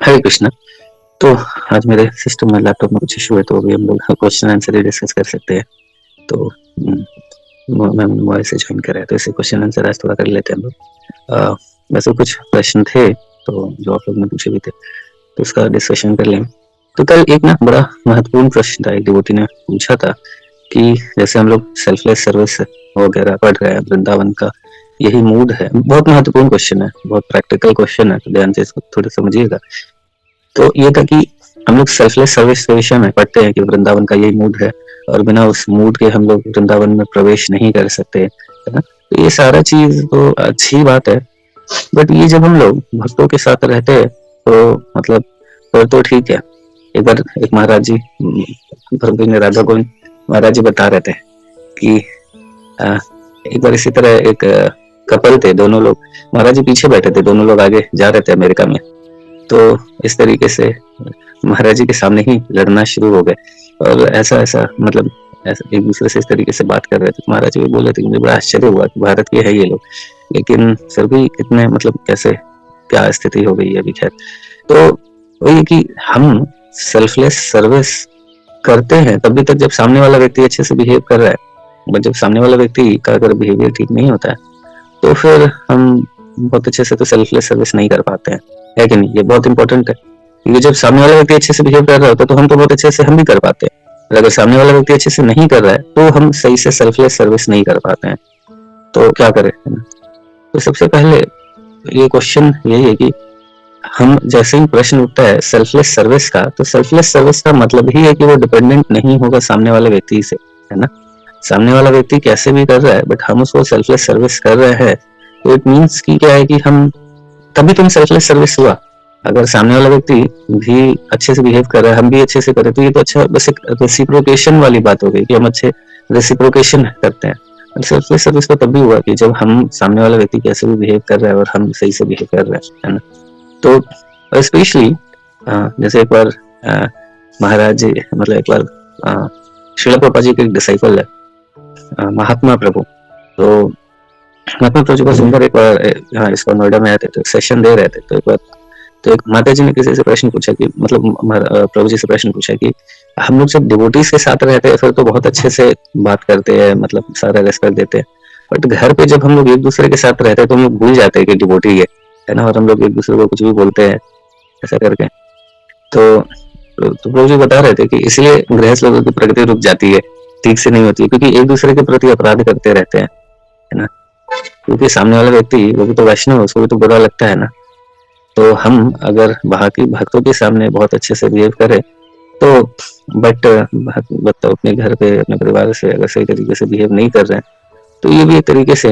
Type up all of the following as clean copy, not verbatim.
हरे कृष्णा। तो आज मेरे सिस्टम में लैपटॉप में कुछ इशू है, तो अभी हम लोग क्वेश्चन आंसर ही डिस्कस कर सकते हैं। तो मैम मोबाइल से ज्वाइन कर रहे हैं, तो इसे क्वेश्चन आंसर आज थोड़ा कर लेते हैं हम लोग। वैसे कुछ प्रश्न थे तो जो आप लोग ने पूछे भी थे, तो उसका डिस्कशन कर लें। तो कल एक ना बड़ा महत्वपूर्ण प्रश्न था, एक डिवोटी ने पूछा था कि जैसे हम लोग सेल्फलेस सर्विस वगैरह पढ़ रहे हैं, वृंदावन का यही मूड है। बहुत महत्वपूर्ण क्वेश्चन है, बहुत प्रैक्टिकल क्वेश्चन है, तो ध्यान से इसको थोड़ा समझिएगा। तो ये था कि हम लोग सेल्फलेस सर्विस के विषय में पढ़ते हैं कि वृंदावन का यही मूड है और बिना उस मूड के हम लोग वृंदावन में प्रवेश नहीं कर सकते, है ना। तो ये सारा चीज तो अच्छी बात है, बट ये जब हम लोग भक्तों के साथ रहते हैं तो मतलब फिर तो ठीक है। एक बार एक महाराज जी, राधा गोविंद महाराज जी बता रहे थे कि एक बार इसी तरह एक कपल थे, दोनों लोग, महाराज जी पीछे बैठे थे, दोनों लोग आगे जा रहे थे अमेरिका में। तो इस तरीके से महाराज जी के सामने ही लड़ना शुरू हो गए और ऐसा ऐसा मतलब ऐसा एक दूसरे से इस तरीके से बात कर रहे थे। महाराज जी बोल रहे थे कि मुझे बड़ा आश्चर्य हुआ कि भारत के है ये लोग, लेकिन फिर भी इतने मतलब कैसे क्या स्थिति हो गई है अभी। खैर, तो वही कि हम सेल्फलेस सर्विस करते हैं तभी तक जब सामने वाला व्यक्ति अच्छे से बिहेव कर रहा है, बट जब सामने वाला व्यक्ति का अगर बिहेवियर ठीक नहीं होता है तो फिर हम बहुत अच्छे से तो सेल्फलेस सर्विस नहीं कर पाते हैं, है कि नहीं। ये बहुत इंपॉर्टेंट है, क्योंकि जब सामने वाला व्यक्ति अच्छे से बिहेव कर रहा होता है तो हम तो बहुत अच्छे से हम भी कर पाते हैं, और अगर सामने वाला व्यक्ति अच्छे से नहीं कर रहा है तो हम सही से सेल्फलेस सर्विस नहीं कर पाते हैं। तो क्या करें, है ना। तो सबसे पहले ये क्वेश्चन यही है कि हम जैसे ही प्रश्न उठता है सेल्फलेस सर्विस का, तो सेल्फलेस सर्विस का मतलब ही है कि वो डिपेंडेंट नहीं होगा सामने वाले व्यक्ति से, है ना। सामने वाला व्यक्ति कैसे भी कर रहा है बट हम उसको सेल्फलेस सर्विस कर रहे हैं, तो इट मीन्स कि क्या है कि हम तभी तुम सेल्फलेस सर्विस हुआ। अगर सामने वाला व्यक्ति भी अच्छे से बिहेव कर रहा है, हम भी अच्छे से करें, तो ये तो अच्छा बस एक रेसिप्रोकेशन वाली बात हो गई कि हम अच्छे रेसिप्रोकेशन करते हैं। सेल्फलेस सर्विस तो तब भी हुआ कि जब हम सामने वाला व्यक्ति कैसे भी बिहेव कर रहा है और हम सही से बिहेव कर रहे हैं, है ना। तो स्पेशली जैसे एक बार महाराज जी मतलब एक बार श्रील प्रभुपाद जी के एक डिसाइपल है महात्मा प्रभु। तो महात्मा प्रभु जी को सुंदर एक बार इसको नोएडा में आए थे, तो एक सेशन दे रहे थे। तो एक बार तो एक माता जी ने किसी से प्रश्न पूछा कि मतलब प्रभु जी से प्रश्न पूछा कि हम लोग जब डिवोटीज के साथ रहते हैं फिर तो बहुत अच्छे से बात करते हैं, मतलब सारा रेस्पेक्ट देते हैं, बट घर पे जब हम लोग एक दूसरे के साथ रहते हैं तो हम लोग भूल जाते हैं कि डिवोटी है ना, और हम लोग एक दूसरे को कुछ भी बोलते हैं ऐसा करके। तो प्रभु जी बता रहे थे कि इसलिए गृहस्थ लोगों की प्रगति रुक जाती है, ठीक से नहीं होती है, क्योंकि एक दूसरे के प्रति अपराध करते रहते हैं, है ना। क्योंकि सामने वाला व्यक्ति वो भी तो वैष्णव है, उसको भी तो बुरा लगता है ना। तो हम अगर बाकी भक्तों के सामने बहुत अच्छे से बिहेव करें तो बट अपने घर पे अपने परिवार से अगर सही तरीके से बिहेव नहीं कर रहे हैं तो ये भी एक तरीके से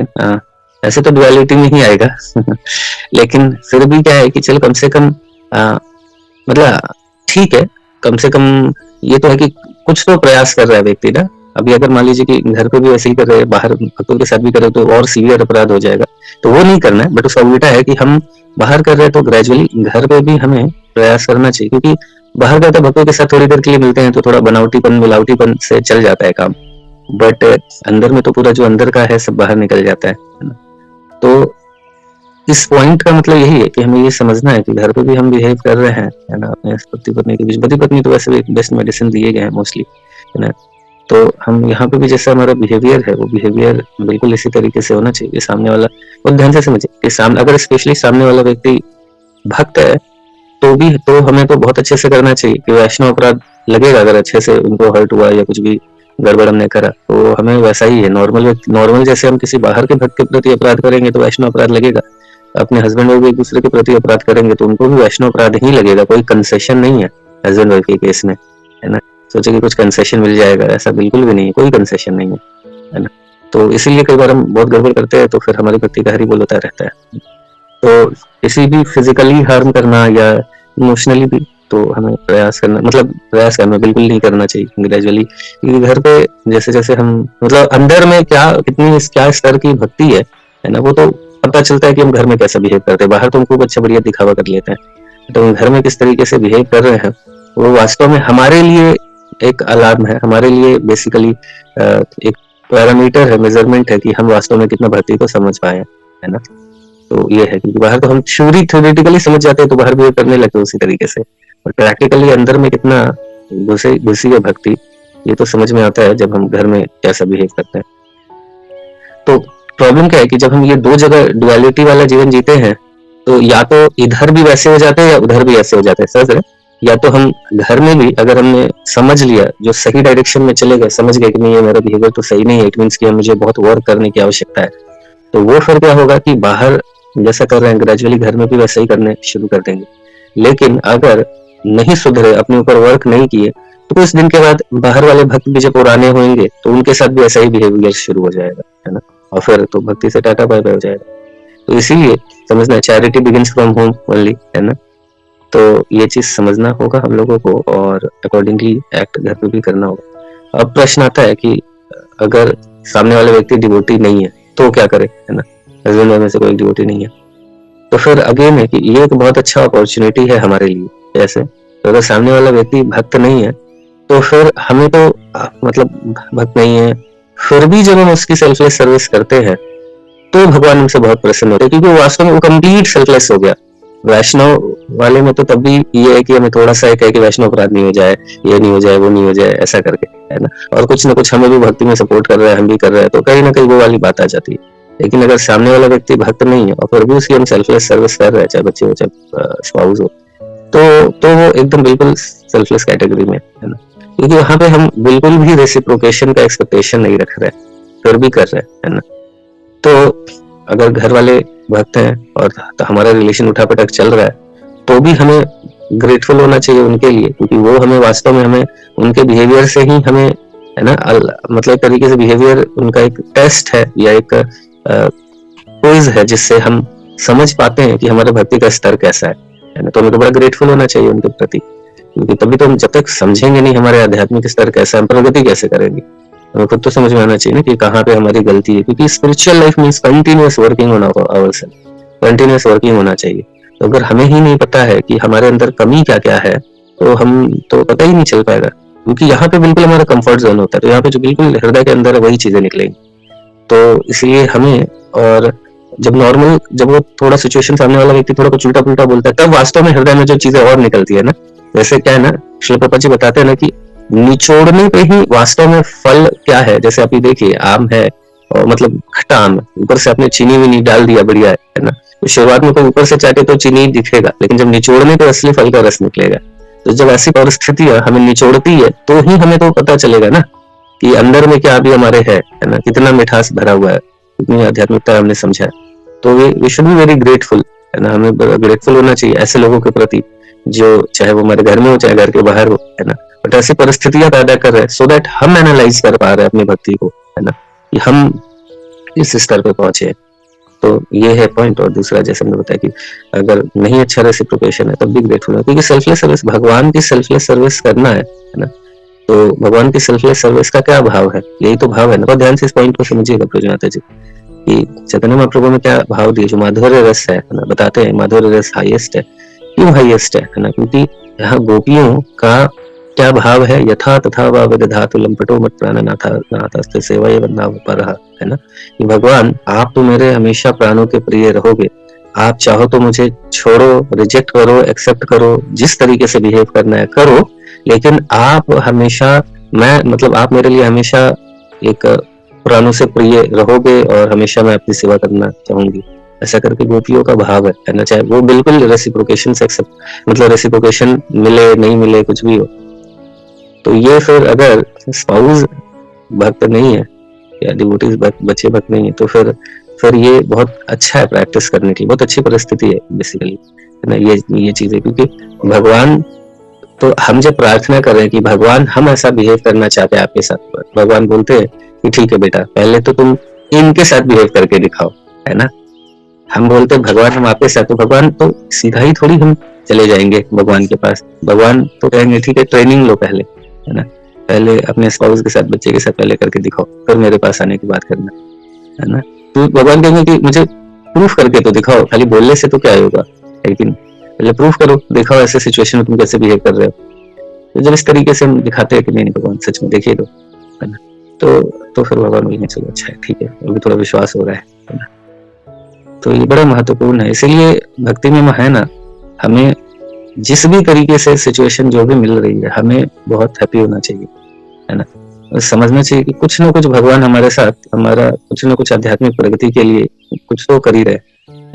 ऐसे तो डुअलिटी में ही आएगा लेकिन फिर भी क्या है कि चल कम से कम मतलब ठीक है, कम से कम ये तो है कि कुछ तो प्रयास कर रहा है व्यक्ति ना। अभी अगर मान लीजिए कि घर पे भी वैसे ही कर रहे हैं, बाहर भक्तों के साथ भी कर रहे तो और सीवियर अपराध हो जाएगा, तो वो नहीं करना है। बट उसका उल्टा है कि हम बाहर कर रहे हैं तो ग्रेजुअली घर पे भी हमें प्रयास करना चाहिए, क्योंकि बाहर का तो भक्तों के साथ थोड़ी देर के लिए मिलते हैं तो थोड़ा बनावटीपन मिलावटीपन से चल जाता है काम, बट अंदर में तो पूरा जो अंदर का है सब बाहर निकल जाता है ना। तो इस पॉइंट का मतलब यही है कि हमें ये समझना है कि घर पे भी हम बिहेव कर रहे हैं, है ना, अपने पति पत्नी के बीच। पति पत्नी तो वैसे भी बेस्ट मेडिसिन दिए गए हैं मोस्टली, है ना। तो हम यहाँ पे भी जैसा हमारा बिहेवियर है वो बिहेवियर बिल्कुल इसी तरीके से होना चाहिए। सामने वाला बहुत ध्यान से समझे कि सामने अगर स्पेशली सामने वाला व्यक्ति भक्त है तो हमें तो बहुत अच्छे से करना चाहिए कि वैष्णव अपराध लगेगा अगर अच्छे से उनको हर्ट हुआ या कुछ भी गड़बड़ हमने करा, तो हमें वैसा ही है। नॉर्मल जैसे हम किसी बाहर के भक्त के प्रति अपराध करेंगे तो वैष्णव अपराध लगेगा। अपने हस्बैंड वाइफ एक दूसरे के प्रति अपराध करेंगे तो उनको भी वैष्णव अपराध ही लगेगा। कोई कंसेशन नहीं है हस्बैंड वाइफ के केस में, है ना। सोचे कि कुछ कंसेशन मिल जाएगा, ऐसा बिल्कुल भी नहीं है, कोई कंसेशन नहीं है ना। तो इसीलिए कई बार हम बहुत गड़बड़ करते हैं तो फिर हमारे भक्ति का हरि बोल होता रहता है। तो किसी भी फिजिकली हार्म करना या इमोशनली भी तो हमें प्रयास करना बिल्कुल नहीं करना चाहिए ग्रेजुअली, क्योंकि घर पे जैसे जैसे हम मतलब अंदर में क्या स्तर की भक्ति है ना, वो तो पता चलता है कि हम घर में कैसा बिहेव करते हैं। बाहर तो हम खूब अच्छा बढ़िया दिखावा कर लेते हैं, तो घर में किस तरीके से बिहेव कर रहे हैं वो वास्तव में हमारे लिए एक अलार्म है, हमारे लिए बेसिकली एक पैरामीटर है, मेजरमेंट है कि हम वास्तव में कितना भक्ति को समझ पाए, है ना। तो ये है, क्योंकि बाहर तो हम थ्योरेटिकली समझ जाते हैं तो बाहर भी करने लगते हैं उसी तरीके से, और प्रैक्टिकली अंदर में कितना घुसी है भक्ति, ये तो समझ में आता है जब हम घर में कैसा बिहेव करते हैं। तो प्रॉब्लम क्या है कि जब हम ये दो जगह डुअलिटी वाला जीवन जीते हैं, तो या तो इधर भी वैसे हो जाते हैं या उधर भी ऐसे हो जाते हैं, समझ रहे? या तो हम घर में भी अगर हमने समझ लिया, जो सही डायरेक्शन में चले गए, समझ गए कि नहीं ये मेरा बिहेवियर तो सही नहीं है, इट मीन्स कि मुझे बहुत वर्क करने की आवश्यकता है, तो वो फिर क्या होगा कि बाहर जैसा कर रहे हैं ग्रेजुअली घर में भी वैसा ही करने शुरू कर देंगे। लेकिन अगर नहीं सुधरे, अपने ऊपर वर्क नहीं किए, तो कुछ दिन के बाद बाहर वाले भक्त भी जब पुराने होंगे तो उनके साथ भी ऐसा ही बिहेवियर शुरू हो जाएगा, है ना, और फिर तो भक्ति से टाटा बाय बाय हो जाएगा। तो इसीलिए समझना, charity begins from home only, है ना। तो ये चीज समझना होगा हम लोगों को, और अकॉर्डिंगली एक्ट घर पे भी करना होगा। अब प्रश्न आता है कि अगर सामने वाला व्यक्ति डिवोटी नहीं है तो क्या करे, है ना, हस्बैंड में से कोई डिवोटी नहीं है, तो फिर अगेन है कि ये एक बहुत अच्छा अपॉर्चुनिटी है हमारे लिए। जैसे तो अगर सामने वाला व्यक्ति भक्त नहीं है तो फिर हमें तो मतलब भक्त नहीं है, फिर भी जब हम उसकी सेल्फलेस सर्विस करते हैं तो भगवान हमसे बहुत प्रसन्न होते हैं, क्योंकि वो वास्तव में वो कंप्लीट सेल्फलेस हो गया। वैष्णव वाले में तो तब भी ये है कि हमें थोड़ा सा एक है कि वैष्णव अपराध नहीं हो जाए, ये नहीं हो जाए, वो नहीं हो जाए, ऐसा करके, है ना, और कुछ ना कुछ हमें भी भक्ति में सपोर्ट कर रहा है, हम भी कर रहे हैं, तो कहीं ना कहीं वो वाली बात आ जाती है। लेकिन अगर सामने वाला व्यक्ति भक्त नहीं है और फिर भी उसकी हम सेल्फलेस सर्विस कर रहे हैं, चाहे बच्चे हो चाहे स्पाउस हो, तो वो एकदम बिल्कुल सेल्फलेस कैटेगरी में, है ना, क्योंकि वहां पे हम बिल्कुल भी रेसिप्रोकेशन का एक्सपेक्टेशन नहीं रख रहे, फिर भी कर रहे हैं, है ना। तो अगर घर वाले भक्त हैं और तो हमारा रिलेशन उठापटक चल रहा है, तो भी हमें ग्रेटफुल होना चाहिए उनके लिए, क्योंकि वो हमें वास्तव में हमें उनके बिहेवियर से ही हमें, है ना, मतलब तरीके से बिहेवियर उनका एक टेस्ट है या एक क्विज है, जिससे हम समझ पाते हैं कि हमारे भक्ति का स्तर कैसा है ना। तो हमें तो बड़ा ग्रेटफुल होना चाहिए उनके प्रति, क्योंकि तभी तो हम जब तक समझेंगे नहीं हमारे आध्यात्मिक स्तर कैसा है, हम प्रगति कैसे करेंगे। हमें खुद तो समझ में आना चाहिए ना कि कहाँ पे हमारी गलती है, क्योंकि spiritual life means continuous working on ourselves, continuous working होना चाहिए। तो अगर हमें ही नहीं पता है कि हमारे अंदर कमी क्या क्या है, तो हम तो पता ही नहीं चल पाएगा, क्योंकि यहाँ पे बिल्कुल हमारा कंफर्ट जोन होता है, तो यहाँ पे जो बिल्कुल हृदय के अंदर है वही चीजें निकलेंगी। तो इसलिए हमें, और जब वो थोड़ा सिचुएशन सामने वाला व्यक्ति थोड़ा कुछ उल्टा पुल्टा बोलता है, तब वास्तव में हृदय में जो चीजें और निकलती है ना, जैसे क्या है ना, श्री प्रभुपाद जी बताते हैं ना कि निचोड़ने पे ही वास्तव में फल क्या है। जैसे अभी देखिए आम है, और मतलब खट्टा आम, ऊपर से आपने चीनी भी नहीं डाल दिया, बढ़िया है ना, तो शुरुआत में तो ऊपर से चाटे तो चीनी दिखेगा, लेकिन जब निचोड़ने पे असली फल का रस निकलेगा। तो जब ऐसी परिस्थिति हमें निचोड़ती है, तो ही हमें तो पता चलेगा ना कि अंदर में क्या अभी हमारे है ना, कितना मिठास भरा हुआ है, कितनी आध्यात्मिकता हमने समझा है। तो we should be very grateful, है ना, हमें ग्रेटफुल होना चाहिए ऐसे लोगों के प्रति, जो चाहे वो हमारे घर में हो चाहे घर के बाहर हो, है ना, बट ऐसी परिस्थितियां पैदा कर रहे हैं सो दैट हम एनालाइज कर पा रहे हैं अपनी भक्ति को, है ना, कि हम इस स्तर पे पहुंचे। तो ये है पॉइंट। और दूसरा, जैसे हमने बताया कि अगर नहीं अच्छा रेसिप्रोकेशन है तब भी ग्रेटफुल है, क्योंकि सेल्फलेस सर्विस, भगवान की सेल्फलेस सर्विस करना है ना। तो भगवान की सेल्फलेस सर्विस का क्या भाव है, यही तो भाव है ना। बहुत ध्यान से इस पॉइंट को समझिएगा प्रभुनाथ जी, कि चैतन्य महाप्रभु में क्या भाव दिए, जो माधुर्य रस है ना, बताते हैं माधुर्य रस हाईएस्ट है। क्यों हाईएस्ट है ना, क्योंकि यहाँ गोपियों का क्या भाव है, यथा तथा वा विदधातु लंपटो मत प्राणनाथास्ते सेवाये वंदावपरः, है ना, कि भगवान आप तो मेरे हमेशा प्राणों के प्रिय रहोगे, आप चाहो तो मुझे छोड़ो, रिजेक्ट करो, एक्सेप्ट करो, जिस तरीके से बिहेव करना है करो, लेकिन आप हमेशा, मैं मतलब आप मेरे लिए हमेशा एक प्राणों से प्रिय रहोगे और हमेशा मैं अपनी सेवा करना चाहूंगी। ऐसा करके गोपियों का भाव है ना, चाहे वो बिल्कुल रेसिप्रोकेशन से एक्सेप्ट, मतलब रेसिप्रोकेशन मिले नहीं मिले कुछ भी हो। तो ये फिर अगर स्पाउस भक्त नहीं है या डिवोटीज बच्चे भक्त नहीं है, तो फिर ये बहुत अच्छा है प्रैक्टिस करने की, बहुत अच्छी परिस्थिति है बेसिकली, है ना, ये चीजें। क्योंकि भगवान, तो हम जब प्रार्थना कर रहे हैं कि भगवान हम ऐसा बिहेव करना चाहते हैं आपके साथ, भगवान बोलते हैं कि ठीक है बेटा, पहले तो तुम इनके साथ बिहेव करके दिखाओ, है ना। हम बोलते भगवान हम आपके साथ, तो भगवान तो सीधा ही थोड़ी हम चले जाएंगे भगवान के पास। भगवान तो कहेंगे ठीक है ट्रेनिंग लो पहले, है ना, पहले अपने स्पाउस के साथ, बच्चे के साथ पहले करके दिखाओ, फिर मेरे पास आने की बात करना, है ना। तो भगवान कहेंगे कि मुझे प्रूफ करके तो दिखाओ, खाली बोलने से तो क्या होगा, लेकिन पहले प्रूफ करो, दिखाओ ऐसे सिचुएशन में तुम कैसे बिहेव कर रहे हो। तो जब इस तरीके से हम दिखाते हैं कि नहीं भगवान सच में देखिए तो, है ना, तो फिर भगवान बोलेंगे चलो अच्छा है ठीक है, अभी थोड़ा विश्वास हो रहा है ना। तो ये बड़ा महत्वपूर्ण है। इसीलिए भक्ति में है ना, हमें जिस भी तरीके से सिचुएशन जो भी मिल रही है, हमें बहुत हैप्पी होना चाहिए, है ना। और समझना चाहिए कि कुछ ना कुछ भगवान हमारे साथ, हमारा कुछ ना कुछ आध्यात्मिक प्रगति के लिए कुछ तो कर ही रहे,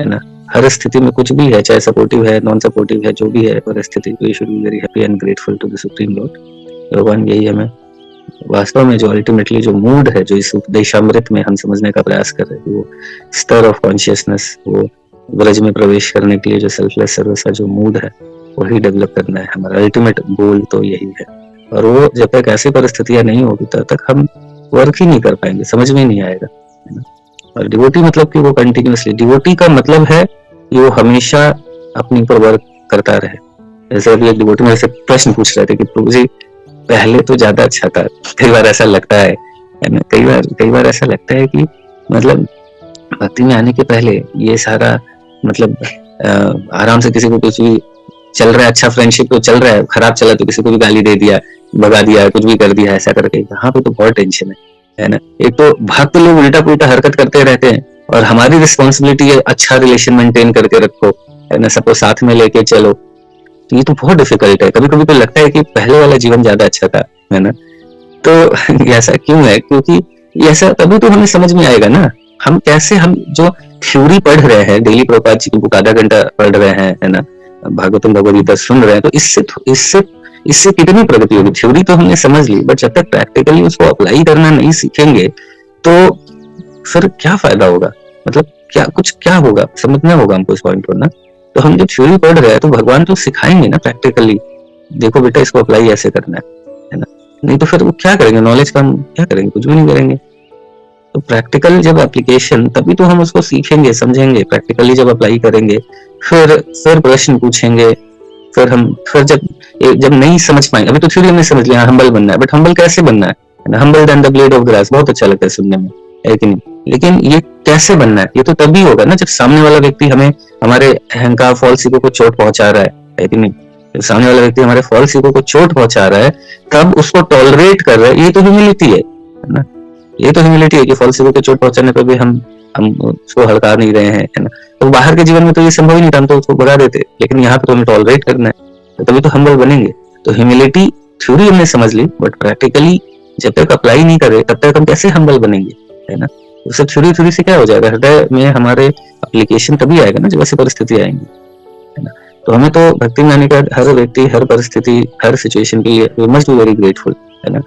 है ना। हर स्थिति में कुछ भी है, चाहे सपोर्टिव है, नॉन सपोर्टिव है, जो भी है परिस्थिति, we should be very happy and grateful to the supreme Lord. भगवान यही हमें वास्तव में जो अल्टीमेटली जो मूड है, जो इस उपदेशामृत में हम समझने का प्रयास कर रहे हैं, वो स्तर ऑफ कॉन्शियसनेस, वो ब्रज में प्रवेश करने के लिए जो सेल्फलेस सर्विस का जो मूड है, वही डेवलप करना है। हमारा अल्टीमेट गोल तो यही है। और वो जब तक ऐसी परिस्थितियां नहीं होगी तब तक हम वर्क ही नहीं कर पाएंगे, समझ में नहीं आएगा, है ना। और डिवोटी मतलब कि वो कंटिन्यूअसली, डिवोटी का मतलब है कि वो हमेशा अपने ऊपर वर्क करता रहे। जैसे अभी एक डिवोटी मेरे से प्रश्न पूछ रहे थे कि प्रभु जी पहले तो ज्यादा अच्छा था, कई बार ऐसा लगता है ना, कई बार ऐसा लगता है कि मतलब भक्ति में आने के पहले ये सारा मतलब आराम से किसी को कुछ भी चल रहा है, अच्छा फ्रेंडशिप तो चल रहा है, खराब चला तो किसी को भी गाली दे दिया, भगा दिया, कुछ भी कर दिया, ऐसा करके यहाँ पे तो बहुत टेंशन है ना। एक तो भक्त लोग उल्टा पुल्टा हरकत करते रहते हैं और हमारी रिस्पॉन्सिबिलिटी है अच्छा रिलेशन मेंटेन करके रखो, है ना, सबको साथ में लेके चलो। तो ये तो बहुत डिफिकल्ट है। कभी कभी तो लगता है कि पहले वाला जीवन ज्यादा अच्छा था, है ना। तो ऐसा क्यों है? क्योंकि ऐसा तभी तो हमें समझ में आएगा ना। हम कैसे, हम जो थ्योरी पढ़ रहे हैं, डेली प्रभुपाद जी की बुक आधा घंटा पढ़ रहे हैं, है ना, भागवतम भगवद गीता सुन रहे हैं, तो इससे कितनी प्रगति होगी? थ्योरी तो हमने समझ ली, बट जब तक प्रैक्टिकली उसको अप्लाई करना नहीं सीखेंगे तो फिर क्या फायदा होगा? मतलब क्या होगा, समझना होगा हमको इस पॉइंट पर ना। तो हम जब थ्योरी पढ़ रहे हैं तो भगवान तो सिखाएंगे ना प्रैक्टिकली, देखो बेटा इसको अप्लाई ऐसे करना है ना। नहीं तो फिर वो क्या करेंगे? नॉलेज का हम क्या करेंगे? कुछ भी नहीं करेंगे। तो प्रैक्टिकल जब एप्लीकेशन, तभी तो हम उसको सीखेंगे, समझेंगे। प्रैक्टिकली जब अप्लाई करेंगे, फिर प्रश्न पूछेंगे, फिर जब नहीं समझ पाएंगे। अभी तो थ्योरी हमने समझ लिया हम्बल बनना है, बट हम्बल कैसे बनना है? Humble then the blade of grass, बहुत अच्छा लगता है सुनने में, है कि नहीं? लेकिन ये कैसे बनना है? ये तो तभी होगा ना जब सामने वाला व्यक्ति हमें, हमारे अहंकार, फॉल्स ईगो को चोट पहुंचा रहा है कि नहीं? जब सामने वाला व्यक्ति हमारे फॉल्स ईगो को चोट पहुंचा रहा है, तब उसको टॉलरेट कर रहा है। ये तो ह्यूमिलिटी है ना। ये तो ह्यूमिलिटी है कि फॉल्स ईगो को चोट पहुंचाने पर भी हम उसको हड़का नहीं रहे हैं, है ना। तो बाहर के जीवन में तो ये संभव ही नहीं था, हम तो उसको भगा देते। लेकिन यहाँ पे तो हमें टॉलरेट करना है, तो तभी तो हम्बल बनेंगे। तो ह्यूमिलिटी थ्योरी हमने समझ ली, बट प्रैक्टिकली जब तक अप्लाई नहीं करे तब तक हम कैसे हम्बल बनेंगे, है ना। तो सब थ्योरी से क्या हो जाएगा? हृदय में हमारे एप्लीकेशन तभी आएगा ना जब ऐसी परिस्थिति आएंगी, है ना। तो हमें तो भक्ति में आने का हर व्यक्ति, हर परिस्थिति, हर सिचुएशन के लिए we must be very grateful, है ना।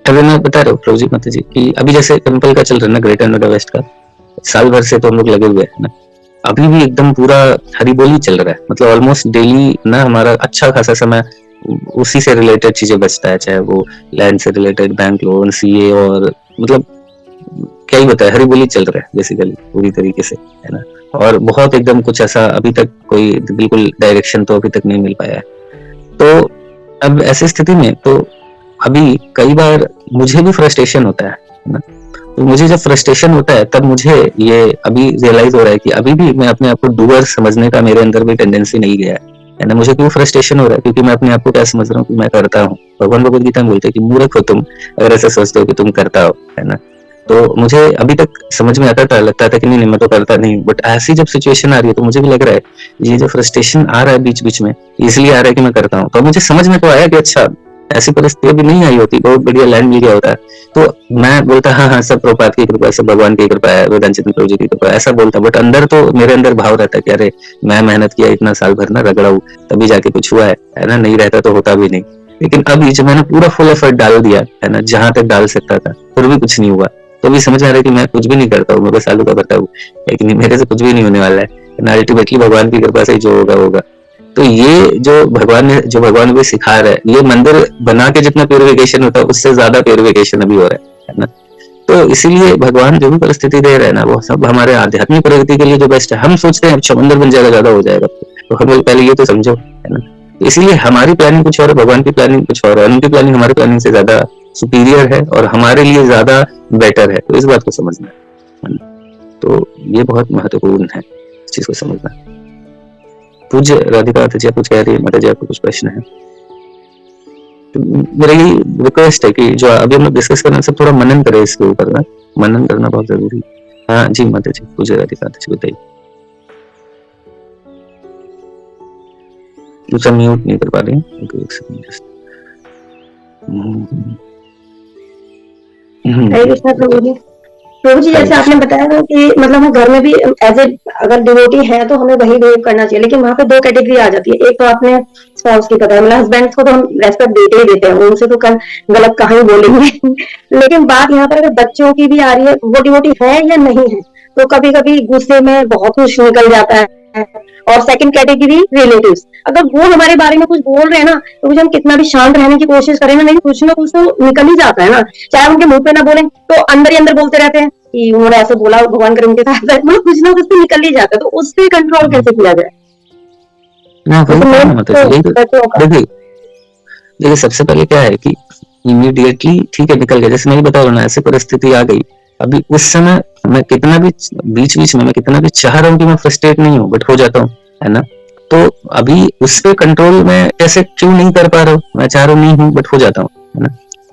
अभी मैं बता रहा हूँ प्रभु जी, माता जी, कि अभी जैसे टेम्पल का चल रहा है ना, ग्रेटर नोएडा वेस्ट का, साल भर से तो हम लोग लगे हुए हैं ना। अभी भी एकदम पूरा हरी बोली चल रहा है, मतलब ऑलमोस्ट डेली ना हमारा अच्छा खासा समय उसी से रिलेटेड चीजें बचता है, चाहे वो लैंड से रिलेटेड, बैंक लोन, सीए, और मतलब क्या ही बताए, हरी बोली चल रहा है बेसिकली पूरी तरीके से, है ना। और बहुत एकदम कुछ ऐसा अभी तक कोई बिल्कुल डायरेक्शन तो अभी तक नहीं मिल पाया है। तो अब ऐसी स्थिति में तो अभी कई बार मुझे भी फ्रस्ट्रेशन होता है ना। तो मुझे जब फ्रस्ट्रेशन होता है तब मुझे ये अभी रियलाइज हो रहा है कि अभी भी मैं अपने आप को डूअर समझने का मेरे अंदर भी टेंडेंसी नहीं गया है ना। मुझे क्यों फ्रस्ट्रेशन हो रहा है? क्योंकि मैं अपने आप को क्या समझ रहा हूँ कि मैं करता हूँ। भगवान भगवद गीता में बोलते हैं कि मूर्ख हो तुम अगर ऐसा सोचते हो कि तुम करता हो, है ना। तो मुझे अभी तक समझ में आता था, लगता था कि नहीं मैं तो करता नहीं, बट ऐसी जब सिचुएशन आ रही है तो मुझे भी लग रहा है ये जो फ्रस्ट्रेशन आ रहा है बीच बीच में, इसलिए आ रहा है कि मैं करता हूँ। तो मुझे समझ में तो आया कि अच्छा, ऐसी परिस्थिति भी नहीं आई होती, बहुत बढ़िया लैंड मिल गया होता है, तो मैं बोलता हाँ सब प्रभुपाद की कृपा, सब भगवान की कृपा है, वेदांत प्रभु जी की कृपा, ऐसा बोलता। बट अंदर तो मेरे अंदर भाव रहता है कि अरे मैं मेहनत किया इतना साल भर ना, रगड़ा हूँ, तभी जाके कुछ हुआ है ना, नहीं रहता तो होता भी नहीं। लेकिन अभी जब मैंने पूरा फुल एफर्ट डाल दिया है ना, जहां तक डाल सकता था, फिर भी कुछ नहीं हुआ, तो भी समझ आ रहा है कि मैं कुछ भी नहीं करता हूँ, मैं बस आलू का भरता हूँ, लेकिन मेरे से कुछ भी नहीं होने वाला है। अल्टीमेटली भगवान की कृपा से जो होगा होगा। तो ये जो भगवान भी सिखा रहा है, ये मंदिर बना के जितना प्योरिफिकेशन होता है उससे ज्यादा प्योरिफिकेशन अभी हो रहा है ना। तो इसीलिए भगवान जो भी परिस्थिति दे रहे हैं ना, वो सब हमारे आध्यात्मिक प्रगति के लिए जो बेस्ट है। हम सोचते हैं अच्छा मंदिर बन जाएगा, ज्यादा हो जाएगा, तो हम पहले ये तो समझो, है ना। इसीलिए हमारी प्लानिंग कुछ और है, भगवान की प्लानिंग कुछ और है, उनकी प्लानिंग हमारी प्लानिंग से ज्यादा सुपीरियर है और हमारे लिए ज्यादा बेटर है। तो इस बात को समझना है। तो ये बहुत महत्वपूर्ण है इस चीज को समझना। पूज्य राधिका जी कुछ कह रही है, माता जी आपको कुछ प्रश्न है? तो मेरा यही रिक्वेस्ट है कि जो अभी हम लोग डिस्कस कर रहे हैं सब थोड़ा मनन करें इसके ऊपर ना, मनन करना बहुत जरूरी है। हाँ जी माता जी, पूजा राधिका माता जी बताइए। दूसरा म्यूट नहीं कर पा रहे हैं। ओके, एक सेकंड जस्ट। हरे कृष्णा प्रभु जी। प्रभु जी हरे जैसे आपने कृष्ण। बताया ना कि मतलब हम घर में भी एज ए अगर डिवोटी है तो हमें वही बिहेव करना चाहिए, लेकिन वहां पे दो कैटेगरी आ जाती है। एक तो आपने स्पाउस की बताया, मतलब हस्बैंड को तो हम रेस्पेक्ट देते ही देते हैं, उनसे तो गलत कहाँ ही बोलेंगे लेकिन बात यहाँ पर अगर बच्चों की भी आ रही है, वो डिवोटी है या नहीं है, तो कभी कभी गुस्से में बहुत कुछ निकल जाता है। और सेकंड कैटेगरी रिलेटिव्स, अगर वो हमारे बारे में कुछ बोल रहे हैं ना, तो मुझे हम कितना भी शांत रहने की कोशिश करें ना, लेकिन कुछ ना कुछ तो निकल ही जाता है ना। चाहे उनके मुंह पे ना बोले तो अंदर ही अंदर बोलते रहते हैं कि उन्होंने ऐसे बोला, भगवान करे उनके साथ मतलब कुछ ना कुछ तो निकल ही जाता है। तो उससे कंट्रोल कैसे किया जाए? ना वही जैसे कहा मेन ना माता तो जी, यही बच्चों का। देखिए देखिए सबसे पहले क्या है कि इमीडिएटली ठीक है निकल गया, जैसे मैं बता रहा हूँ ना, ऐसी परिस्थिति आ गई। अभी उस समय मैं कितना भी बीच बीच में मैं कितना भी चाह रहा हूँ कि मैं फ्रस्ट्रेट नहीं हूँ, बट हो जाता हूँ, है ना। तो अभी उस पे कंट्रोल मैं कैसे क्यों नहीं कर पा रहा हूँ, मैं चाह रहा नहीं हूँ बट हो जाता हूँ, है ना।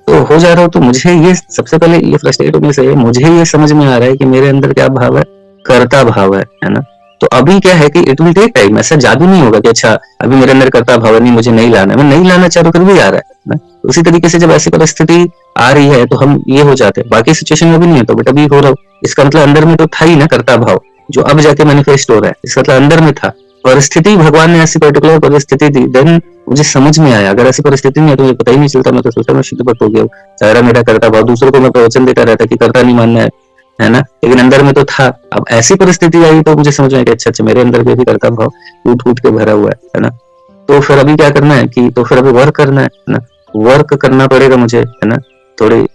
तो हो जा रहा हूँ तो मुझे ये सबसे पहले ये फ्रस्ट्रेट होने से मुझे ये समझ में आ रहा है कि मेरे अंदर क्या भाव है, कर्ता भाव है ना। तो अभी क्या है कि इट विल टेक टाइम, ऐसा जादू नहीं होगा कि अच्छा अभी मेरे अंदर कर्ता भाव नहीं, मुझे नहीं लाना है, मैं नहीं लाना चाह रहा हूँ फिर भी आ रहा है ना। उसी तरीके से जब ऐसी परिस्थिति आ रही है तो हम ये हो जाते हैं, बाकी सिचुएशन में भी नहीं है तो बट अभी हो रहा हूँ, इसका मतलब अंदर में तो था ही ना कर्ता भाव, जो अब जाके मैनिफेस्ट हो रहा है, इसका मतलब अंदर में था। परिस्थिति भगवान ने ऐसी पर्टिकुलर परिस्थिति दी, देन मुझे समझ में आया। अगर ऐसी परिस्थिति नहीं है तो मुझे पता ही नहीं चलता, मैं तो सोचता मैं शुद्ध भक्त हो गया हूँ, सारा मेरा कर्ता भाव, दूसरों को मैं प्रवचन देता रहता कि कर्ता नहीं मानना है ना, लेकिन अंदर में तो था। अब ऐसी परिस्थिति आई तो मुझे समझ में आया कि अच्छा अच्छा मेरे अंदर भी कर्ता भाव टूट टूट के भरा हुआ है ना। तो फिर अभी क्या करना है कि तो फिर अभी वर्क करना है ना, वर्क करना पड़ेगा मुझे, है ना। थोड़ी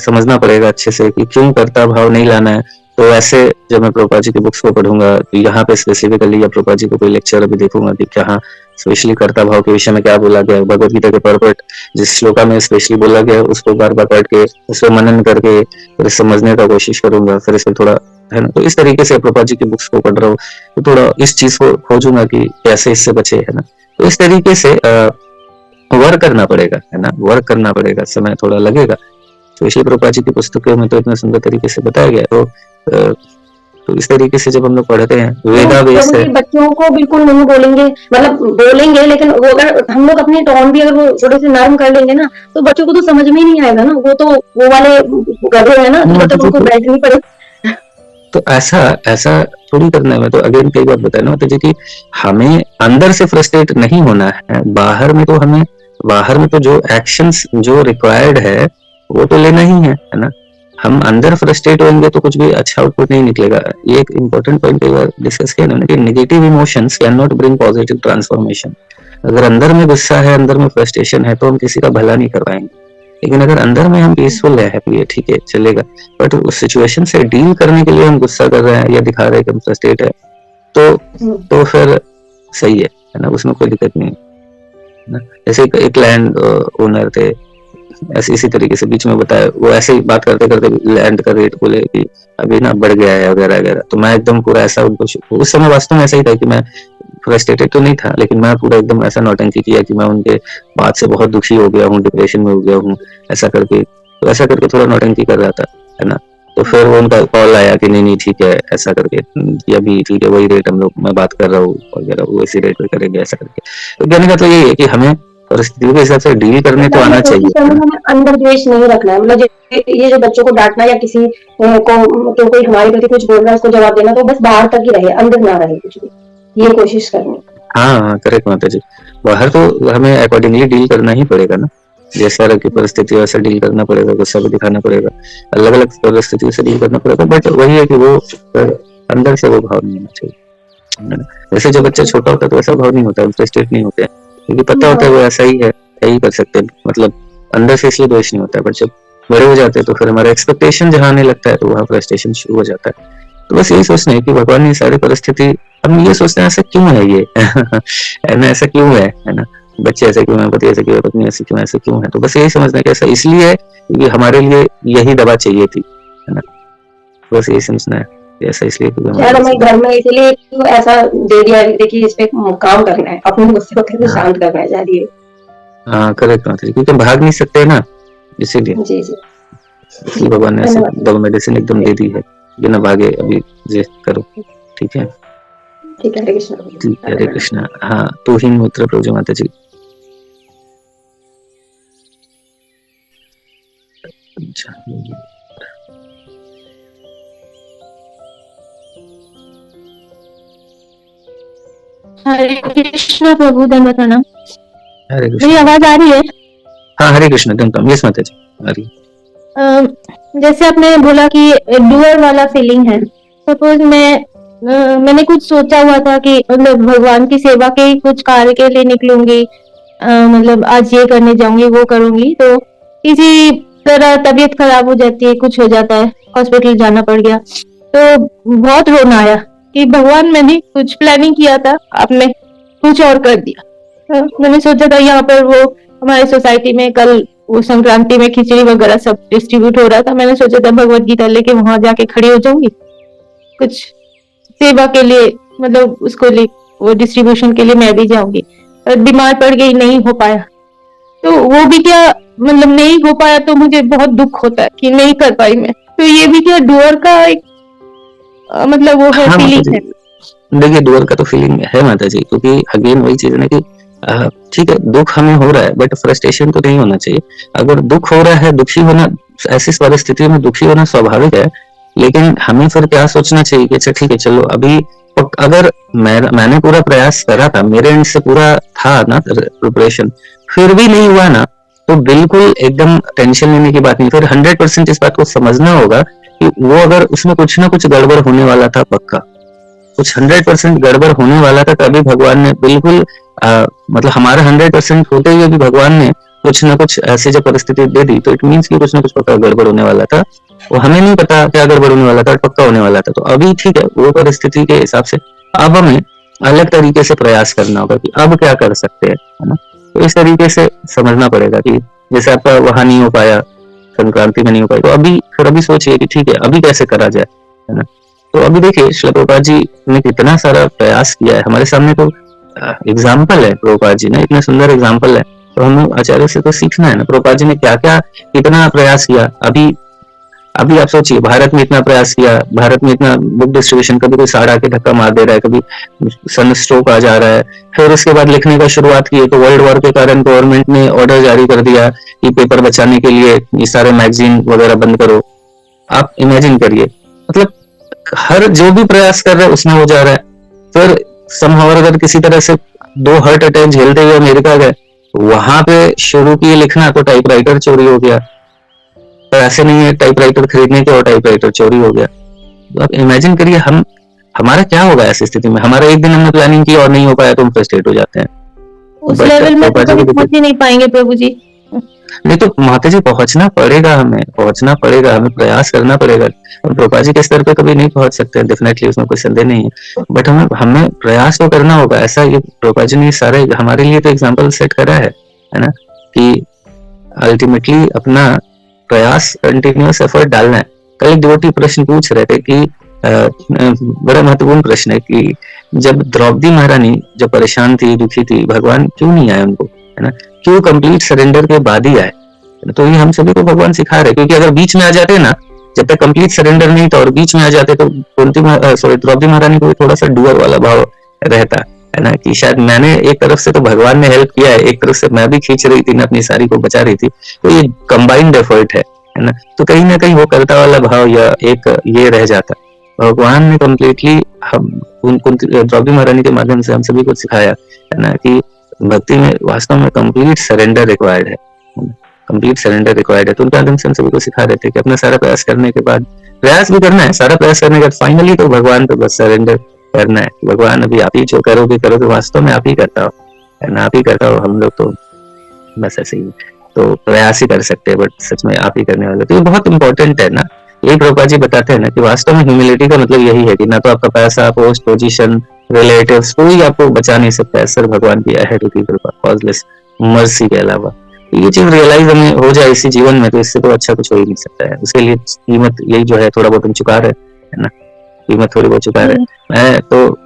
समझना पड़ेगा अच्छे से कि क्यों कर्ता भाव नहीं लाना है। तो ऐसे जब मैं प्रभुपाद जी की बुक्स को पढ़ूंगा तो यहाँ पे स्पेसिफिकली या प्रभुपाद जी को कोई लेक्चर अभी देखूंगा कि क्या स्पेशली कर्ता भाव के विषय में क्या बोला गया है। भगवद गीता के पर्पट जिस श्लोका में स्पेशली बोला गया है उसको बार बार पढ़ के उस पर मनन करके फिर समझने का कोशिश करूंगा, फिर इसमें थोड़ा, है ना। तो इस तरीके से प्रभुपाद जी की बुक्स को पढ़ रहा हूँ तो थोड़ा इस चीज को खोजूंगा कि कैसे इससे बचे, है ना। तो इस तरीके से वर्क करना पड़ेगा, है ना, वर्क करना पड़ेगा, समय थोड़ा लगेगा। तो इसलिए प्रभुपाद जी की पुस्तकों में तो इतना सुंदर तरीके से बताया गया है। तो इस तरीके से जब हम लोग पढ़ते हैं लेकिन वेदावेश प्रभु है। जी बच्चों को बिल्कुल नहीं बोलेंगे, मतलब बोलेंगे लेकिन वो अगर हम लोग अपनी टोन भी अगर वो थोड़े से नरम कर लेंगे ना, तो बच्चों को तो समझ में ही नहीं आएगा ना। वो तो वो वाले गधे है ना, तो जब तक उनको बैठनी पड़े। तो ऐसा ऐसा थोड़ी करना है। मैं तो अगेन कई बार बताया ना जी कि हमें अंदर से फ्रस्ट्रेट नहीं होना है, बाहर में तो हमें, बाहर में तो जो एक्शंस जो रिक्वायर्ड है वो तो लेना ही है ना। हम अंदर फ्रस्ट्रेट होंगे तो कुछ भी अच्छा आउटपुट नहीं निकलेगा। ये एक इम्पोर्टेंट पॉइंट कई बार डिस्कस किया ना कि negative emotions can not bring positive transformation. अगर अंदर में गुस्सा है, अंदर में फ्रस्ट्रेशन है तो हम किसी का भला नहीं कर पाएंगे। लेकिन अगर अंदर में हम पीसफुल है, हैप्पी है, ठीक है चलेगा, बट उस सिचुएशन से डील करने के लिए हम गुस्सा कर रहे हैं या दिखा रहे हैं कि हम फ्रस्ट्रेट है तो फिर सही है ना, उसमें कोई दिक्कत नहीं है ना। जैसे एक लैंड ओनर थे, ऐसे इसी तरीके से बीच में बताया, वो ऐसे ही बात करते करते लैंड का रेट बोले कि अभी ना बढ़ गया है वगैरह वगैरह। तो मैं एकदम पूरा ऐसा उनको, उस समय वास्तव में ऐसा ही था कि मैं फ्रस्ट्रेटेड तो नहीं था, लेकिन मैं पूरा एकदम ऐसा नौटंकी किया कि मैं उनके बात से बहुत दुखी हो गया हूँ, डिप्रेशन में हो गया हूँ, ऐसा करके। तो ऐसा करके थोड़ा नौटंकी कर रहा था, है ना। तो फिर वो उनका कॉल आया कि नहीं नहीं ठीक है, ऐसा करके कि अभी ठीक है वही रेट हम लोग मैं बात कर रहा हूँ वगैरह, वो इसी रेट पे करेंगे ऐसा करके। तो कहने का तो ये है कि हमें परिस्थितियों के हिसाब से डील करने तो आना चाहिए, है ना। हमें अंदर द्वेष नहीं रखना है, मतलब ये जो बच्चों को डांटना या किसी को तो कोई हमारे प्रति कुछ बोल रहा है उसको जवाब देना, तो बस बाहर तक ही रहे, अंदर ना रहे कुछ भी, ये कोशिश करनी। हाँ करेक्ट माता जी। बाहर तो हमें अकॉर्डिंगली डील करना ही पड़ेगा ना, जैसा की परिस्थिति वैसा डील करना पड़ेगा, गुस्सा भी दिखाना पड़ेगा, अलग अलग परिस्थितियों से डील करना पड़ेगा। बट वही है कि वो अंदर से वो भाव नहीं होना चाहिए। जैसे जब बच्चा छोटा होता है तो ऐसा भाव नहीं होता, फ्रस्ट्रेट नहीं होते, क्योंकि पता होता है वो ऐसा ही है, क्या ही कर सकते हैं, मतलब अंदर से इसलिए दोष नहीं होता है। बट जब बड़े हो जाते हैं तो फिर हमारा एक्सपेक्टेशन जहाँ आने लगता है तो वहाँ फ्रस्ट्रेशन शुरू हो जाता है। तो बस यही सोचना है कि भगवान ने सारी परिस्थिति, हम ये सोचते हैं ऐसा क्यों है ये है ना, ऐसा क्यों है ना, बच्चे ऐसे क्यों है, पति ऐसे क्यों है, पत्नी ऐसे क्यों है, ऐसा क्यों है। तो बस यही समझना है कि ऐसा इसलिए है क्योंकि हमारे लिए यही दवा चाहिए थी, है ना। बस यही समझना है ऐसा इसलिए क्योंकि हमारे हमें घर में इसलिए तो ऐसा दे दिया, देखिए इस पे काम करना है, अपने गुस्से को कैसे शांत करना है चाहिए। हाँ करेक्ट माता जी, क्योंकि भाग नहीं सकते ना, इसीलिए जी जी इसलिए भगवान ने ऐसे दवा मेडिसिन एकदम दे दी है। बिना भागे अभी जे करो, ठीक है। ठीक है, हरे कृष्ण। ठीक है, हरे कृष्णा। हाँ, तू ही मित्र प्रभु माता जी। अच्छा, हरे कृष्ण प्रभु, दंडवत प्रणाम। हरे मेरी कृष्णा। आवाज आ रही है? हाँ, हरे कृष्णा, एकदम यस माता जी, आ रही है। जैसे आपने बोला कि डूअर वाला फीलिंग है, सपोज मैंने कुछ सोचा हुआ था कि मतलब भगवान की सेवा के कुछ कार्य के लिए निकलूंगी, मतलब आज ये करने जाऊंगी, वो करूंगी, तो किसी तरह तबीयत खराब हो जाती है, कुछ हो जाता है, हॉस्पिटल जाना पड़ गया, तो बहुत रोना आया कि भगवान मैंने कुछ प्लानिंग किया था, आपने कुछ और कर दिया। मैंने सोचा था यहाँ पर वो हमारे सोसाइटी में कल वो संक्रांति में खिचड़ी वगैरह सब डिस्ट्रीब्यूट हो रहा था, मैंने सोचा था भगवत गीता लेके वहां जाके खड़ी हो जाऊंगी, कुछ सेवा के लिए, मतलब उसको ले वो डिस्ट्रीब्यूशन के लिए मैं भी जाऊंगी। पर बीमार पड़ गई, नहीं हो पाया, तो वो भी क्या, मतलब नहीं हो पाया तो मुझे बहुत दुख होता है कि नहीं कर पाई मैं, तो ये भी क्या डुअर का एक मतलब वो है, हाँ माता फीलिंग जी, है। देखिए डुअर का तो फीलिंग है माता जी, क्योंकि अगेन वही चीज है ना कि ठीक है दुख हमें हो रहा है, बट फ्रस्ट्रेशन तो नहीं होना चाहिए। अगर दुख हो रहा है, दुखी होना, ऐसी परिस्थिति में दुखी होना स्वाभाविक है, लेकिन हमें फिर क्या सोचना चाहिए कि अच्छा ठीक है चलो अभी, अगर मैंने पूरा प्रयास करा था, मेरे एंड से पूरा था ना प्रिपरेशन, फिर भी नहीं हुआ ना, तो बिल्कुल एकदम टेंशन लेने की बात नहीं। फिर 100% इस बात को समझना होगा कि वो अगर उसमें कुछ ना कुछ गड़बड़ होने वाला था, पक्का कुछ 100% गड़बड़ होने वाला था, तभी भगवान ने बिल्कुल मतलब हमारा 100% होते हुए भी भगवान ने कुछ ना कुछ ऐसी जब परिस्थिति दे दी, तो इट मीन्स कि कुछ ना कुछ पक्का गड़बड़ होने वाला था। वो हमें नहीं पता क्या गड़बड़ होने वाला था, पक्का होने वाला था। तो अभी ठीक है, वो परिस्थिति के हिसाब से अब हमें अलग तरीके से प्रयास करना होगा कि अब क्या कर सकते हैं, है ना। तो इस तरीके से समझना पड़ेगा कि जैसे आपका वहां नहीं हो पाया, संक्रांति में नहीं हो पाया, तो अभी फिर अभी सोचिए कि ठीक है अभी कैसे करा जाए, है ना। तो अभी देखिए श्रील प्रभुपाद जी ने कितना सारा प्रयास किया है, हमारे सामने तो एग्जाम्पल है, प्रभुपाद जी ने इतने सुंदर एग्जाम्पल है, तो हमें आचार्य से तो सीखना है ना। प्रभुपाद जी ने क्या क्या कितना प्रयास किया। अभी अभी आप सोचिए, भारत में इतना प्रयास किया, भारत में इतना बुक डिस्ट्रीब्यूशन, कभी कोई साड़ आके धक्का मार दे रहा है, कभी सन स्ट्रोक आ जा रहा है, फिर उसके बाद लिखने का शुरुआत की तो वर्ल्ड वॉर के कारण गवर्नमेंट ने ऑर्डर जारी कर दिया कि पेपर बचाने के लिए ये सारे मैगजीन वगैरह बंद करो। आप इमेजिन करिए, मतलब हर जो भी प्रयास कर रहा है उसमें हो जा रहा है। फिर समहाउ अगर किसी तरह से 2 हार्ट अटैक झेलते हुए अमेरिका गए, वहां पे शुरू किए लिखना तो टाइपराइटर चोरी हो गया, तो ऐसे नहीं है टाइपराइटर खरीदने के और टाइपराइटर चोरी हो गया। तो आप इमेजिन करिए हम हमारा क्या होगा ऐसी स्थिति में। हमारा एक दिन हमने प्लानिंग की और नहीं हो पाया तो हम फ्रस्ट्रेट हो जाते हैं। उस लेवल में तो कभी पहुंच ही नहीं पाएंगे प्रभु जी। नहीं तो माता जी पहुंचना पड़ेगा, हमें प्रयास करना पड़ेगा। प्रभुपाद जी के स्तर पे कभी नहीं पहुंच सकते, डेफिनेटली उसमें कोई संदेह नहीं है, बट हमें प्रयास तो करना होगा। ऐसा ये प्रभुपाद जी ने सारे हमारे लिए तो एग्जाम्पल सेट करा है ना, कि अल्टीमेटली अपना प्रयास, कंटिन्यूअस एफर्ट डालना है। कल एक डिवोटी प्रश्न पूछ रहे थे कि बड़ा महत्वपूर्ण प्रश्न है कि जब द्रौपदी महारानी जब परेशान थी, दुखी थी, भगवान क्यों नहीं आए उनको, है ना, क्यों कंप्लीट सरेंडर के बाद ही आए। तो ये हम सभी को भगवान सिखा रहे, क्योंकि अगर बीच में आ जाते ना, जब तक कंप्लीट सरेंडर नहीं था और बीच में आ जाते, तो द्रौपदी महारानी को थोड़ा सा डुअर वाला भाव रहता है ना, कि शायद मैंने एक तरफ से तो भगवान ने हेल्प किया है, एक तरफ से मैं भी खींच रही थी ना, अपनी सारी को बचा रही थी, तो ये कंबाइंड एफर्ट है ना। तो कहीं ना कहीं वो करता वाला भाव या एक ये रह जाता। भगवान ने कम्प्लीटली हम उनको द्रौपदी महारानी के माध्यम से हम सभी को सिखाया है ना, कि भक्ति में वास्तव में कंप्लीट सरेंडर रिक्वायर्ड है, कंप्लीट सरेंडर रिक्वायर्ड है। तो उनके माध्यम से हम सभी को सिखा रहे थे कि अपना सारा प्रयास करने के बाद, प्रयास भी करना है, सारा प्रयास करने के बाद फाइनली तो भगवान पे बस सरेंडर करना है। भगवान अभी आप ही जो करोगे करोगे, वास्तव में आप ही करता हो, है ना, आप ही करता हो। हम लोग तो बस ऐसे ही तो प्रयास ही कर सकते हैं, बट सच में आप ही करने वाले। तो ये बहुत इंपॉर्टेंट है ना। यही प्रभुपाद जी बताते हैं ना कि वास्तव में ह्यूमिलिटी का मतलब यही है कि ना तो आपका पैसा, पोस्ट, पोजीशन, रिलेटिव्स, कोई आपको बचा नहीं सकता है, सिर्फ भगवान की अहेड की कृपा, कॉजलेस मर्सी के अलावा। ये चीज रियलाइज हमें हो जाए इसी जीवन में, तो इससे तो अच्छा कुछ हो ही नहीं सकता है। उसके लिए कीमत यही जो है थोड़ा बहुत हम चुका रहे, है ना, कीमत थोड़ी बहुत चुका रहे। मैं तो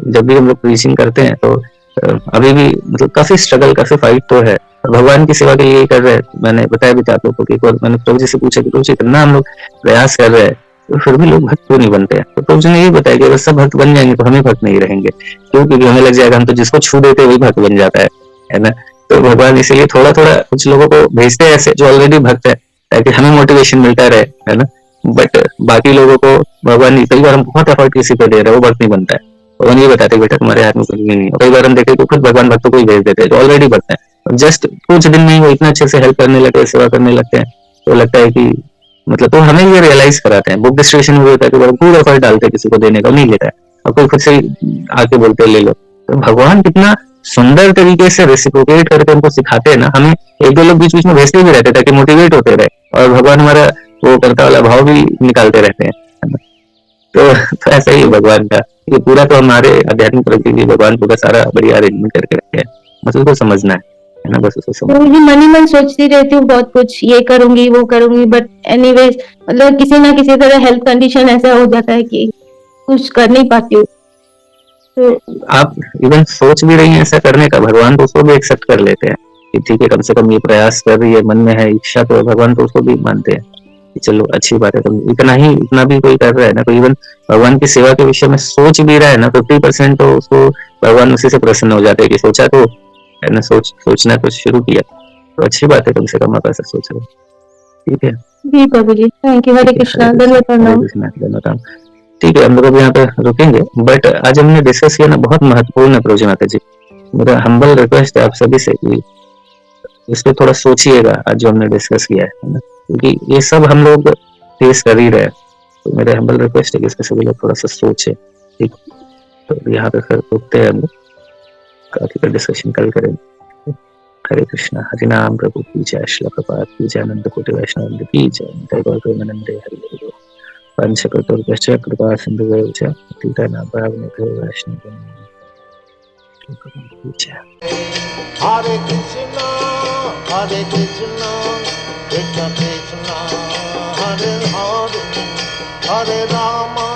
जब भी हम लोग प्रीचिंग करते हैं तो अभी भी मतलब काफी स्ट्रगल, काफी फाइट तो है, भगवान की सेवा के लिए कर रहे हैं। मैंने बताया भी था आप लोगों को कि एक बार मैंने प्रभु जी से पूछा कि प्रभु जी कितना हम लोग प्रयास कर रहे हैं, तो फिर भी लोग भक्त क्यों नहीं बनते हैं? तो प्रभु जी ने यही बताया कि अगर सब भक्त बन जाएंगे तो हमें भक्त नहीं रहेंगे, क्यों? क्योंकि हमें लग जाएगा हम तो जिसको छू देते वही भक्त बन जाता है ना? तो भगवान इसीलिए थोड़ा थोड़ा कुछ लोगों को भेजते हैं ऐसे जो ऑलरेडी भक्त है, ताकि हमें मोटिवेशन मिलता रहे, है ना? बट बाकी लोगों को भगवान, कई बार हम बहुत एफर्ट किसी पे दे रहे हैं, वो भक्त नहीं बनता है, भगवान ये बताते बेटा तुम्हारे हाथ में कुछ भी नहीं है। कई बार हम देखे तो खुद भगवान भक्तों को ही भेज देते हैं जो ऑलरेडी भक्त है, जस्ट कुछ दिन में ही वो इतना अच्छे से हेल्प करने लगते हैं, सेवा करने लगते हैं, तो लगता है कि मतलब, तो हमें ये रियलाइज कराते हैं। बुक डिस्ट्रीब्यूशन में होता है कि पूरा एफर्ट डालते हैं किसी को देने का, नहीं लेता है, और कोई खुद से आके बोलते हैं ले लो। तो भगवान कितना सुंदर तरीके से रेसिप्रोकेट करके उनको सिखाते हैं ना, हमें एक दो लोग बीच बीच में भेजते भी रहते ताकि मोटिवेट होते रहे, और भगवान हमारा वो करता वाला भाव भी निकालते रहते हैं, है ना? तो ऐसा ही भगवान का ये पूरा, तो हमारे आध्यात्मिक प्रगति के भगवान पूरा सारा बढ़िया अरेंजमेंट करके रखे हैं, बस उसको समझना है ना, बस उसको समझना। तो मुझे मन ही मन सोचती रहती हूँ बहुत कुछ, ये करूंगी वो करूंगी, बट एनीवेज मतलब किसी ना किसी तरह हेल्थ कंडीशन ऐसा हो जाता है कि कुछ कर नहीं पाती हूँ। तो आप इवन सोच भी रही हैं ऐसा करने का, भगवान तो उसको भी एक्सेप्ट कर लेते हैं कि ठीक है, कम से कम ये प्रयास कर रही है, मन में है इच्छा, तो भगवान तो उसको भी मानते हैं कि चलो अच्छी बात है। तो इतना भी कोई कर रहा है ना, तो इवन भगवान की सेवा के विषय में सोच भी रहा है ना, 50% तो उसको भगवान उसी से प्रसन्न हो जाते हैं कि सोचा तो है ना, सोचना तो शुरू किया, तो अच्छी बात है, कम से कम आप ऐसा सोच रहे हो। ठीक है जी प्रभु जी, थैंक यू, हरे कृष्णा, धन्यवाद। ठीक है, हम लोग अभी यहाँ पे रुकेंगे, बट आज हमने डिस्कस किया ना, बहुत महत्वपूर्ण है प्रभु माता जी। मेरा हम्बल रिक्वेस्ट है आप सभी से कि इस पे थोड़ा सोचिएगा, आज जो हमने डिस्कस किया है ना, क्योंकि ये सब हम लोग फेस कर ही रहे हैं, तो मेरा हम्बल रिक्वेस्ट है कि इसके सभी लोग थोड़ा सा सोचे। ठीक, तो यहाँ पे फिर रुकते हैं हम लोग, काफी का डिस्कशन कल करेंगे। हरे कृष्णा, हरि नाम प्रभु की जय, श्रील प्रभुपाद की जय, अनंत कोटि वैष्णव की जय, जय गौर प्रेमानंदे हरि हरि। पंचकृतोर्पश्च कृपा सिन्धुभ्यो च पतितानां पावनेभ्यो वैष्णवेभ्यो नमो नमः। Hare Krishna, Hare Krishna, Krishna Krishna, Hare Hare, Hare Rama,